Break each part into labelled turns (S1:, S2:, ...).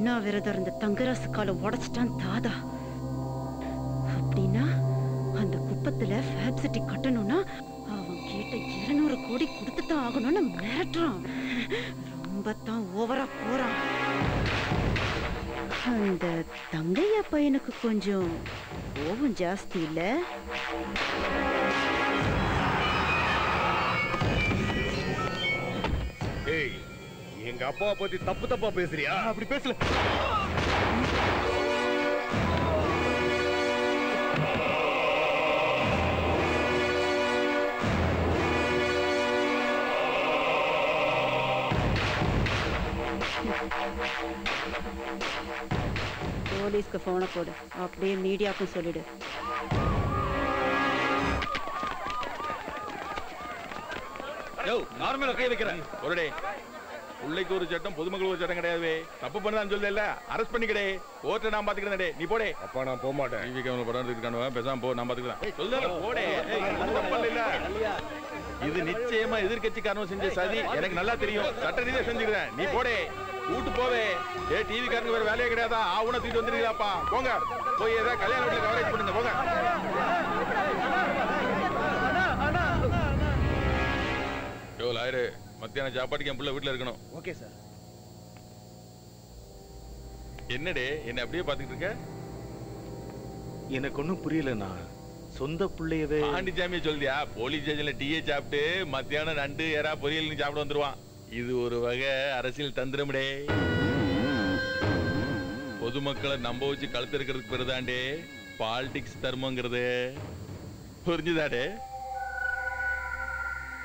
S1: உண்ணாவிரதம் இருந்த தங்கராசு காலை உடைச்சிட்டான் தாதா. அப்படின்னா அந்த குப்பத்துல ஃபேப் சிட்டி கட்டணும்னா அவன் கேட்ட 200 கோடி கொடுத்துதான் ஆகணும்னு மிரட்டுறான். ரொம்ப தான் ஓவரா போறான். அந்த தங்கையா பையனுக்கு கொஞ்சம் கோபம் ஜாஸ்தி இல்ல?
S2: எங்க அப்பாவை பத்தி தப்பு தப்பா பேசுறியா?
S3: அப்படி பேசல.
S1: போலீஸ்க்கு போனை போடு, அப்படியே மீடியாவுக்கும் சொல்லிடு.
S4: நார்மலா கை வைக்கிறேன். ஒருடே உள்ளைக்கு ஒரு சட்டம், பொதுமக்கள் ஒரு சட்டம் கிடையாது. தப்பு பண்ணதான் சொல்லல, அரெஸ்ட் பண்ணிக்கடே. கோர்ட்ல நான் பாத்துக்கிறேன். நீ போடே.
S2: அப்பா நான் போக மாட்டேன்.
S4: டிவி கேமரா படம் எடுத்துக்கானுவா, பேசாம போ, நான் பாத்துக்கிறேன். சொல்லுங்க போடே. இது நிச்சயமா எதிர்கட்சிக்காரனும் செஞ்ச சதி, எனக்கு நல்லா தெரியும். சட்ட ரீதியா செஞ்சுக்கிறேன். நீ போடே, கூட்டு போவே. டிவி காரனுக்கு வேற வேலையே கிடையாதா? ஆவுனா தூக்கிட்டு வந்துருக்கீங்களாப்பா? போங்க, போய் ஏதாவது கல்யாண வீட்டுல கவரேஜ் பண்ணுங்க. போங்க. யோ லாயரு, மத்தியான சாப்பாட்டுக்கு என் பிள்ளை வீட்டுல இருக்கணும்.
S3: Okay sir.
S4: என்னடே என்ன அப்படியே பாத்துக்கிட்டு இருக்க?
S3: எனக்கு ஒன்னும் புரியலண்ணா. சொந்த பிள்ளையவே
S4: ஆண்டிச்சாமியை சொல்லியா? போலீஸ் ஸ்டேஷன்ல டீயை சாப்பிட்டு மத்தியானம் நண்டு ஏறா பொரியல் சாப்பிட வந்துருவான். இது ஒரு வகை அரசியல் தந்திரம்டே. பொதுமக்களை நம்ப வச்சு கழுத்து இருக்கிறதுக்கு பெருதாண்டே பாலிடிக்ஸ் தர்மங்கிறது. புரிஞ்சுதாடே?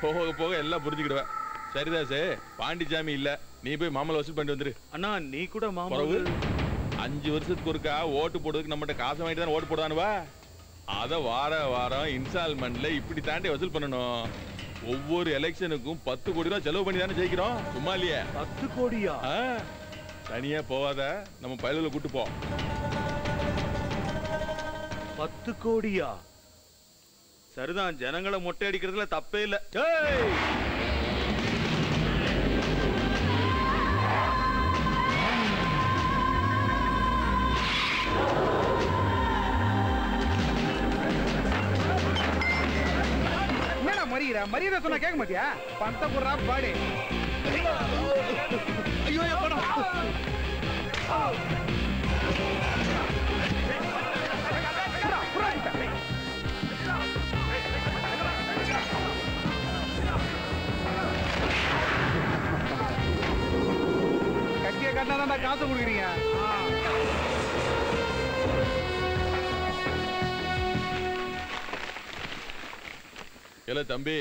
S4: போக போக எல்லாம் புரிஞ்சுக்கிடுவேன். சரிதாசே, பாண்டிச்சாமி இல்ல, நீ போய் மாமலை வசூல் பண்ணிட்டு வந்துரு.
S3: அண்ணா நீ கூட மாமா
S4: 5 வருஷத்துக்கு ஒருக்கா ஓட்டு போடுறதுக்கு நம்மகிட்ட காசு வாங்கிட்டு தான் ஓட்டு போடானுவா. அத வாரம் இன்ஸ்டால்மெண்ட்ல இப்படி தாண்டி வசூல் பண்ணணும். ஒவ்வொரு எலெக்ஷனுக்கும் 10 கோடி ரூபாய் செலவு பண்ணி தானே ஜெயிக்கிறோம். சும்மா இல்லையா?
S3: 10 கோடியா?
S4: தனியா போவாத, நம்ம பயலுல கூட்டு போ.
S3: 10 கோடியா? சரிதான், ஜனங்களை மொட்டை அடிக்கிறதுல தப்பே இல்ல.
S5: என்னடா மரியாதை சொன்னா கேட்க மாட்டியா? பந்த குறா பாடி. ஐயோ பணம். கட்டிய கட்டினா காசு கொடுக்குறீங்க.
S4: இல்ல தம்பி,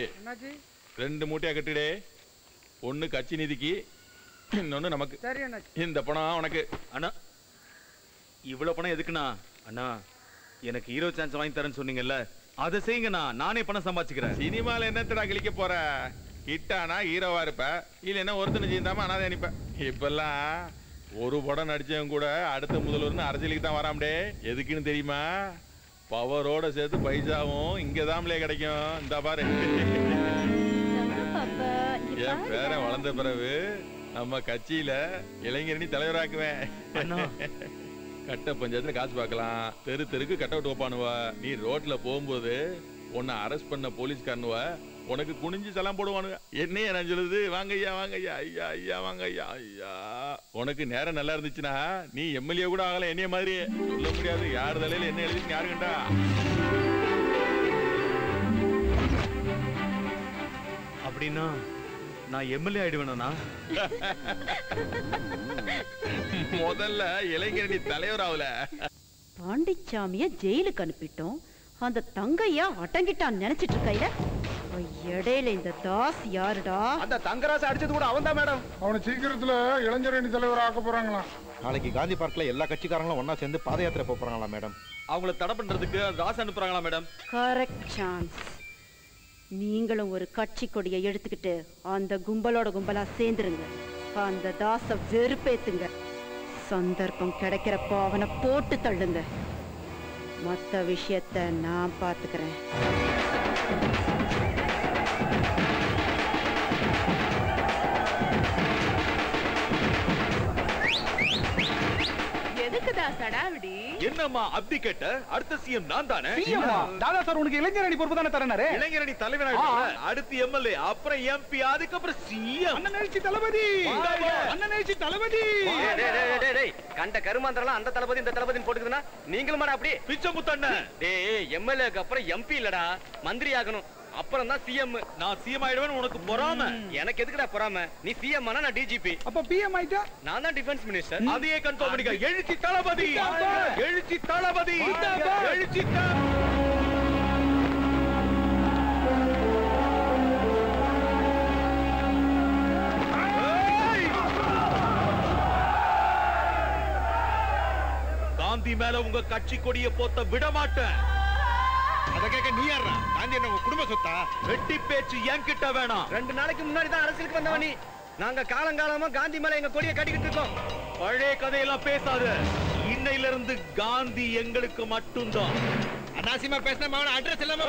S4: 2 மூட்டையா கட்டிடே. ஒண்ணு கட்சி நிதிக்கு, இன்னொன்னு நமக்கு. இந்த பணம் உனக்கு.
S3: அண்ணா இவ்வளவு பணம் எதுக்குண்ணா? அண்ணா எனக்கு ஹீரோ சான்ஸ் வாங்கி தரேன்னு சொன்னீங்கல்ல, அதை செய்யுங்கண்ணா. நானே பணம் சம்பாதிச்சுக்கிறேன்.
S4: சினிமால என்னத்தடா கிழிக்க போற? ஹிட்டானா ஹீரோவா இருப்ப, இல்லைன்னா ஒருத்தனை செய்தாம அனாதை அனுப்ப. இப்பெல்லாம் ஒரு படம் நடிச்சவன் கூட அடுத்த முதல்வர்னு அரசியலுக்கு தான் வராமடே. எதுக்குன்னு தெரியுமா? பவரோட சேர்த்து பைசாவும் இங்கதான்லே கிடைக்கும். இந்த பாரு, என் பேரன் வளர்ந்த பிறகு நம்ம கட்சியில இளைஞரணி தலைவராக்குவேன். கட்ட பஞ்சாயத்துல காசு பார்க்கலாம், தெரு தெருக்கு கட்ட விட்டு வைப்பானுவா. நீ ரோட்ல போகும்போது உன்னை அரெஸ்ட் பண்ண போலீஸ்காரனுவ உனக்கு குனிஞ்சு சலாம் போடுவானுங்க. என்னைய நான் சொல்லுது, வாங்க ஐயா வாங்க ஐயா, ஐயா ஐயா வாங்க ஐயா ஐயா. உனக்கு நேரம் நல்லா இருந்துச்சுன்னா நீ எம்எல்ஏ கூட ஆகல. என்னைய மாதிரி சொல்ல முடியாது. யார் தலையில என்ன எழுதின்னு யாரு கண்டா?
S3: அப்படின்னா நான் எம்எல்ஏ ஆயிடுவேனா?
S4: முதல்ல இளைஞரணி தலைவர் ஆகல.
S1: பாண்டிச்சாமிய ஜெயிலுக்கு அனுப்பிட்டோம். அந்த தங்கையா அடங்கிட்டான் நினைச்சிட்டு இருக்கையில இடையில இந்த தாஸ் யாருடா?
S5: அந்த தங்கராசு அடிச்சது கூட அவன் தான் மேடம்.
S6: அவனை சீக்கிரத்துல இளைஞரணி தலைவர் ஆக்க போறாங்களாம்.
S7: நாளைக்கு காந்தி பார்க்ல எல்லா கட்சிக்காரங்களும் ஒன்னா சேர்ந்து பாத யாத்திரை போறாங்களா மேடம்?
S3: அவங்கள தடை பண்றதுக்கு தாஸ் அனுப்புறாங்களா மேடம்?
S1: Correct chance. நீங்களும் ஒரு கட்சி கொடியை எடுத்துக்கிட்டு அந்த கும்பலா சேர்ந்துருங்க. அந்த தாச வெறுப்பேத்துங்க. சந்தர்ப்பம் கிடைக்கிறப்போ அவனை போட்டு தள்ளுங்க. மற்ற விஷயத்தை நான் பார்த்துக்கிறேன்.
S8: ஏண்டா சடாவிடி?
S3: என்னம்மா அப்படி கேட்ட? அடுத்த சிஎம் நான் தானே.
S5: தாதா சார் உனக்கு இளைஞரணி பொறுப்பு தானே தரனாரு?
S3: இளைஞரணி தலைவர் அடுத்து எம்எல்ஏ, அப்புறம் எம்பி, அதுக்கப்புறம் சிஎம்.
S5: அண்ணன் எழுச்சி தளபதி, அண்ணன் எழுச்சி தளபதி.
S9: கண்ட கருமாந்திரலாம் அந்த தளபதி இந்த தளபதின்னு போட்டுக்குதுன்னா நீங்களும் அப்படியே
S3: பிச்சை முத்தண்ண.
S9: டேய் எம்எல்ஏக்கு அப்புறம் எம்பி இல்லடா, மந்திரி ஆகணும். அப்புறம் தான் சிஎம்.
S3: நான் சிஎம் ஆயிடுவேன் உனக்கு பொறாம.
S9: எனக்கு எதுக்குடா பொறாம? நீ சிஎம் ஆனா நான் டிஜிபி.
S5: அப்ப பிஎம் ஆயிட்டா
S9: நான் தான் டிஃபென்ஸ் மினிஸ்டர்.
S3: அதையே கன்ஃபார்ம் பண்ணிக்க. எழுச்சி தளபதி, எழுச்சி தளபதி, எழுச்சி காந்தி மேல உங்க கட்சி கொடியை போத்த விட மாட்டேன்.
S2: அத கேட்க நீ யாரா? காந்தி என்ன உங்க குடும்ப சொத்தா?
S3: வெட்டி பேச்சு என்கிட்ட வேணாம்.
S9: 2 நாளைக்கு முன்னாடி தான் அரசியலுக்கு வந்தவ நீ. நாங்க காலங்காலமா காந்தி மேல எங்க கொடியை கட்டிக்கிட்டு இருக்கோம்.
S3: பழைய கதையெல்லாம் பேசாத. இன்னையில இருந்து காந்தி எங்களுக்கு மட்டும்தான்.
S2: அனாசிமா பேசினா அவன அட்ரஸ் இல்லாம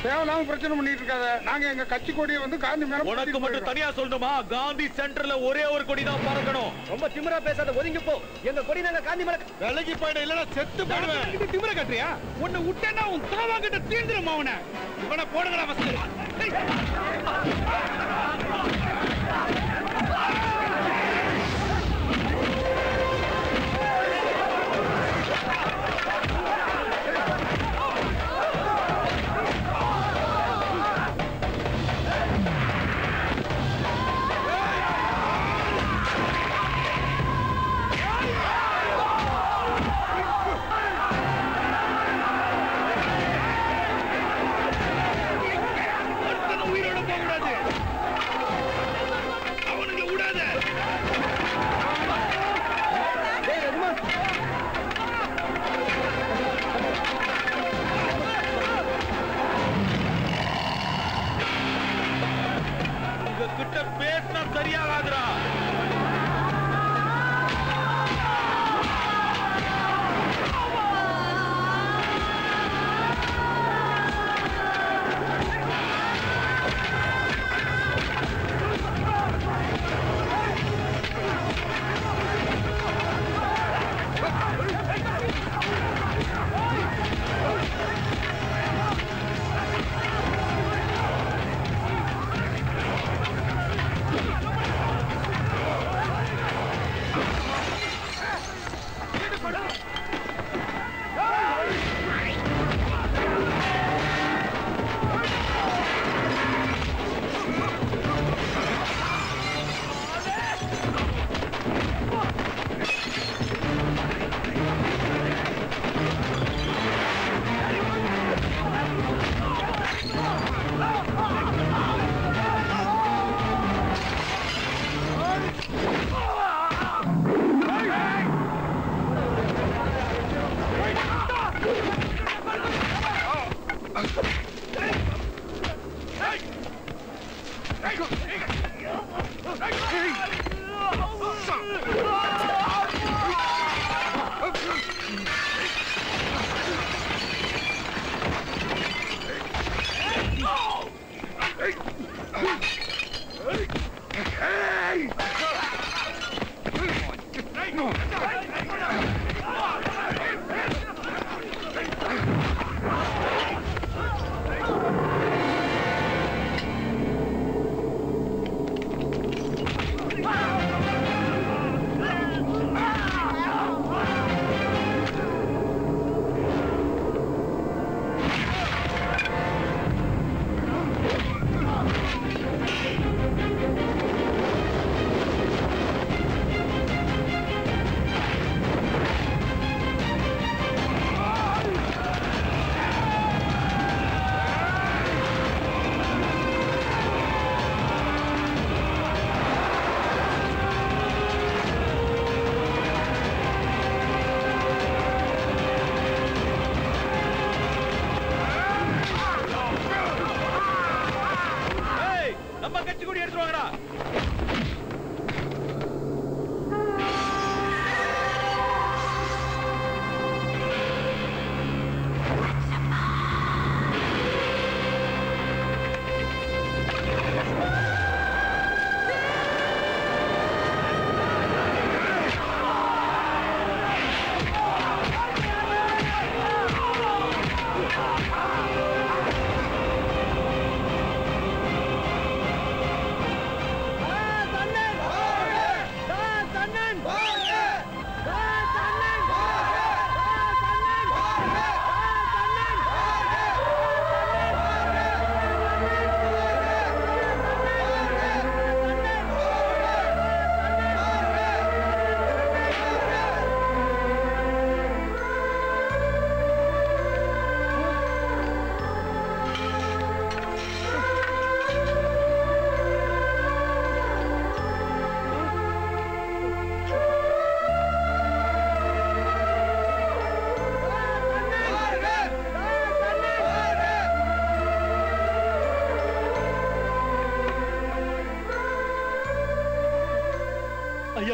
S6: தேவையில்லாம பிரச்சனை பண்ணிட்டு இருக்காத. நாங்க எங்க கட்சி கொடியை வந்து காந்தி மேல
S3: உனக்கு மட்டும் தனியா சொல்லணுமா? காந்தி சென்டர்ல ஒரே ஒரு கொடி தான் பறக்கணும்.
S9: ரொம்ப திமிரா பேசாத, ஒதுங்கி போ. எங்க கொடி நாங்க காந்தி மேல
S2: விலகி போயிட, இல்லனா செத்து போடுவேன்.
S5: திமிர கட்டுறியா? உன்னை விட்டேன்னா உன் தாவா கிட்ட தீர்ந்துரும் அவனை.
S2: இவனை போடுங்கடா ஃபர்ஸ்ட்.
S3: கிட்ட பேசினா சரியாகாதுடா.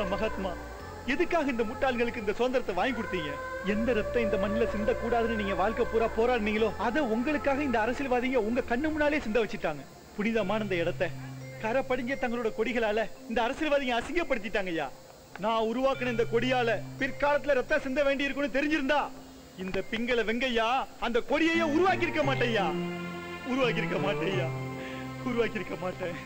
S8: ஐயா மகாத்மா, எதுக்காக இந்த முட்டாள்களுக்கு இந்த சுதந்திரத்தை வாங்கி கொடுத்தீங்க? எந்த ரத்தம் இந்த மண்ணில சிந்த கூடாதுன்னு நீங்க வாழ்க்கை பூரா போராடுனீங்களோ அதை உங்களுக்காக இந்த அரசியல்வாதிங்க உங்க கண்ணு முன்னாலே சிந்த வச்சுட்டாங்க. புனிதமான இந்த இடத்தை கரை படிஞ்ச தங்களோட கொடிகளால இந்த அரசியல்வாதிங்க அசிங்கப்படுத்திட்டாங்க ஐயா. நான் உருவாக்குன இந்த கொடியால பிற்காலத்துல ரத்தம் சிந்த வேண்டி இருக்குன்னு தெரிஞ்சிருந்தா இந்த பிங்கள வெங்கையா அந்த கொடியையே உருவாக்கி இருக்க மாட்டேன். உருவாக்கி இருக்க மாட்டேன்.